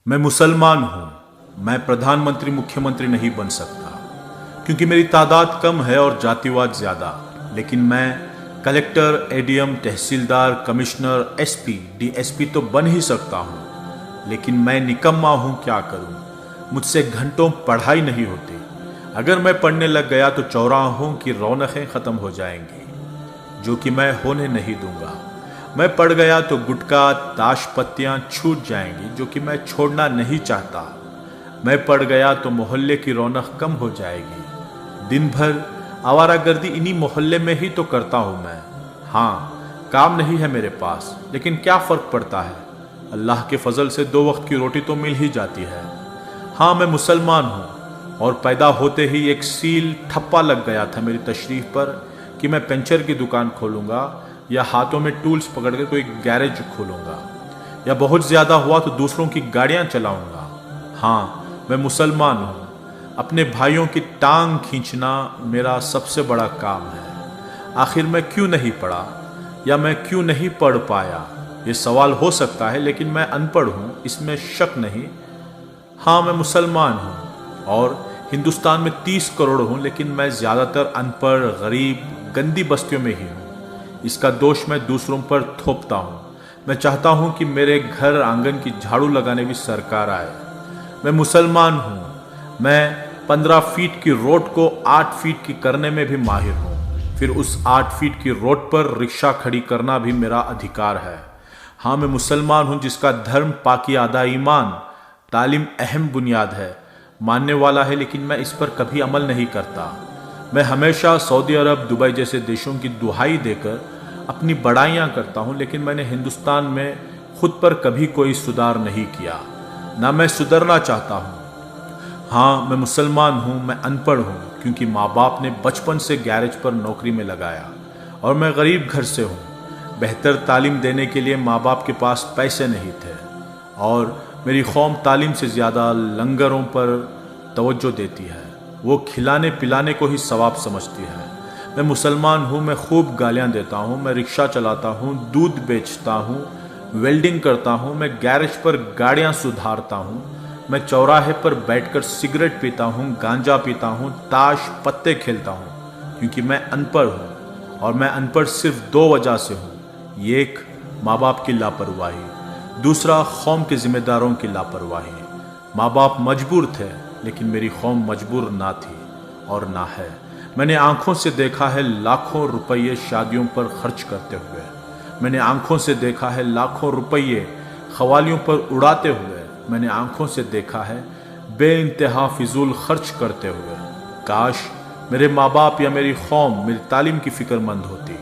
मैं मुसलमान हूं। मैं प्रधानमंत्री मुख्यमंत्री नहीं बन सकता क्योंकि मेरी तादाद कम है और जातिवाद ज्यादा। लेकिन मैं कलेक्टर, एडीएम, तहसीलदार, कमिश्नर, एसपी, डीएसपी तो बन ही सकता हूं। लेकिन मैं निकम्मा हूं, क्या करूं। मुझसे घंटों पढ़ाई नहीं होती। अगर मैं पढ़ने लग गया तो चौराहों की रौनकें खत्म हो जाएंगी, जो कि मैं होने नहीं दूंगा। मैं पढ़ गया तो गुटखा, ताश पत्तियां छूट जाएंगी, जो कि मैं छोड़ना नहीं चाहता। मैं पढ़ गया तो मोहल्ले की रौनक कम हो जाएगी। दिन भर आवारागर्दी इन्हीं मोहल्ले में ही तो करता हूं मैं। हाँ, काम नहीं है मेरे पास, लेकिन क्या फर्क पड़ता है। अल्लाह के फजल से 2 वक्त की रोटी तो मिल ही जाती है। हाँ, मैं मुसलमान हूं और पैदा होते ही एक सील ठप्पा लग गया था मेरी तशरीफ पर कि मैं पंचर की दुकान खोलूंगा या हाथों में टूल्स पकड़ के कोई गैरेज खोलूंगा, या बहुत ज्यादा हुआ तो दूसरों की गाड़ियां चलाऊंगा। हाँ, मैं मुसलमान हूं। अपने भाइयों की टांग खींचना मेरा सबसे बड़ा काम है। आखिर मैं क्यों नहीं पढ़ा या मैं क्यों नहीं पढ़ पाया, ये सवाल हो सकता है, लेकिन मैं अनपढ़ हूं, इसमें शक नहीं। हाँ, मैं मुसलमान हूं और हिंदुस्तान में 30 करोड़ हूं, लेकिन मैं ज्यादातर अनपढ़, गरीब, गंदी बस्तियों में ही हूं। इसका दोष मैं दूसरों पर थोपता हूं। मैं चाहता हूं कि मेरे घर आंगन की झाड़ू लगाने भी सरकार आए। मैं मुसलमान हूं। मैं 15 फीट की रोड को 8 फीट की करने में भी माहिर हूं। फिर उस 8 फीट की रोड पर रिक्शा खड़ी करना भी मेरा अधिकार है। हाँ, मैं मुसलमान हूं जिसका धर्म पाकी आदा ईमान, तालीम अहम बुनियाद है, मानने वाला है, लेकिन मैं इस पर कभी अमल नहीं करता। मैं हमेशा सऊदी अरब, दुबई जैसे देशों की दुहाई देकर अपनी बड़ाइयाँ करता हूँ, लेकिन मैंने हिंदुस्तान में खुद पर कभी कोई सुधार नहीं किया, ना मैं सुधरना चाहता हूँ। हाँ, मैं मुसलमान हूँ। मैं अनपढ़ हूँ क्योंकि माँ बाप ने बचपन से गैरेज पर नौकरी में लगाया, और मैं गरीब घर से हूँ। बेहतर तालीम देने के लिए माँ बाप के पास पैसे नहीं थे, और मेरी कौम तालीम से ज़्यादा लंगरों पर तवज्जो देती है। वो खिलाने पिलाने को ही सवाब समझती है। मैं मुसलमान हूँ। मैं खूब गालियाँ देता हूँ। मैं रिक्शा चलाता हूँ, दूध बेचता हूँ, वेल्डिंग करता हूँ। मैं गैरेज पर गाड़ियाँ सुधारता हूँ। मैं चौराहे पर बैठकर सिगरेट पीता हूँ, गांजा पीता हूँ, ताश पत्ते खेलता हूँ, क्योंकि मैं अनपढ़ हूँ। और मैं अनपढ़ सिर्फ 2 वजह से हूँ। एक, माँ बाप की लापरवाही। दूसरा, कौम के जिम्मेदारों की लापरवाही। माँ बाप मजबूर थे, लेकिन मेरी कौम मजबूर ना थी और ना है। मैंने आंखों से देखा है लाखों रुपये शादियों पर खर्च करते हुए। मैंने आंखों से देखा है लाखों रुपये खवालियों पर उड़ाते हुए। मैंने आंखों से देखा है बेइंतहा फिजूल खर्च करते हुए। काश मेरे माँ बाप या मेरी कौम मेरी तालीम की फिक्रमंद होती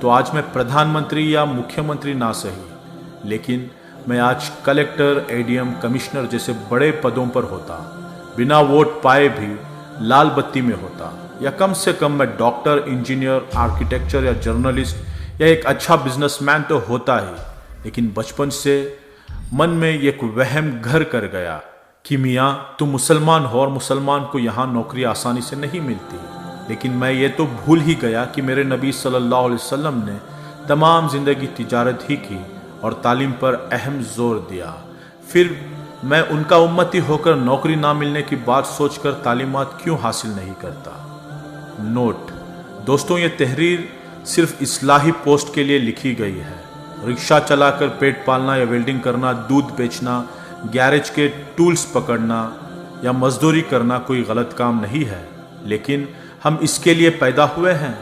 तो आज मैं प्रधानमंत्री या मुख्यमंत्री ना सही, लेकिन मैं आज कलेक्टर, एडीएम, कमिश्नर जैसे बड़े पदों पर होता। बिना वोट पाए भी लाल बत्ती में होता, या कम से कम मैं डॉक्टर, इंजीनियर, आर्किटेक्चर या जर्नलिस्ट या एक अच्छा बिजनेसमैन तो होता ही। लेकिन बचपन से मन में एक वहम घर कर गया कि मियाँ तुम मुसलमान हो और मुसलमान को यहाँ नौकरी आसानी से नहीं मिलती। लेकिन मैं ये तो भूल ही गया कि मेरे नबी सल्लल्लाहु अलैहि वसल्लम ने तमाम जिंदगी तिजारत ही की और तालीम पर अहम जोर दिया। फिर मैं उनका उम्मती होकर नौकरी ना मिलने की बात सोचकर तालीमात क्यों हासिल नहीं करता। नोट दोस्तों, ये तहरीर सिर्फ इस्लाही पोस्ट के लिए लिखी गई है। रिक्शा चलाकर पेट पालना या वेल्डिंग करना, दूध बेचना, गैरेज के टूल्स पकड़ना या मजदूरी करना कोई गलत काम नहीं है, लेकिन हम इसके लिए पैदा हुए हैं,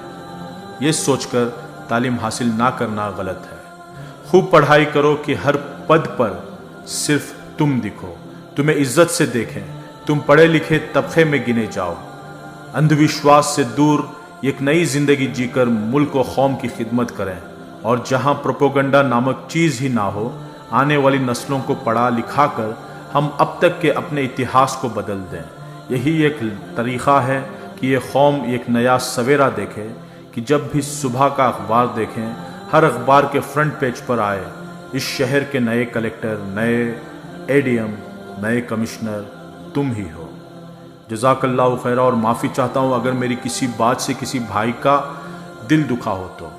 ये सोचकर तालीम हासिल ना करना गलत है। खूब पढ़ाई करो कि हर पद पर सिर्फ तुम दिखो, तुम्हें इज्जत से देखें, तुम पढ़े लिखे तबके में गिने जाओ। अंधविश्वास से दूर एक नई जिंदगी जीकर मुल्क व कौम की खिदमत करें, और जहां प्रोपोगंडा नामक चीज ही ना हो, आने वाली नस्लों को पढ़ा लिखा कर हम अब तक के अपने इतिहास को बदल दें। यही एक तरीक़ा है कि ये कौम एक नया सवेरा देखे, कि जब भी सुबह का अखबार देखें, हर अखबार के फ्रंट पेज पर आए इस शहर के नए कलेक्टर, नए एडीएम, नए कमिश्नर तुम ही हो। जज़ाकल्लाहु खैरा। और माफ़ी चाहता हूँ अगर मेरी किसी बात से किसी भाई का दिल दुखा हो तो।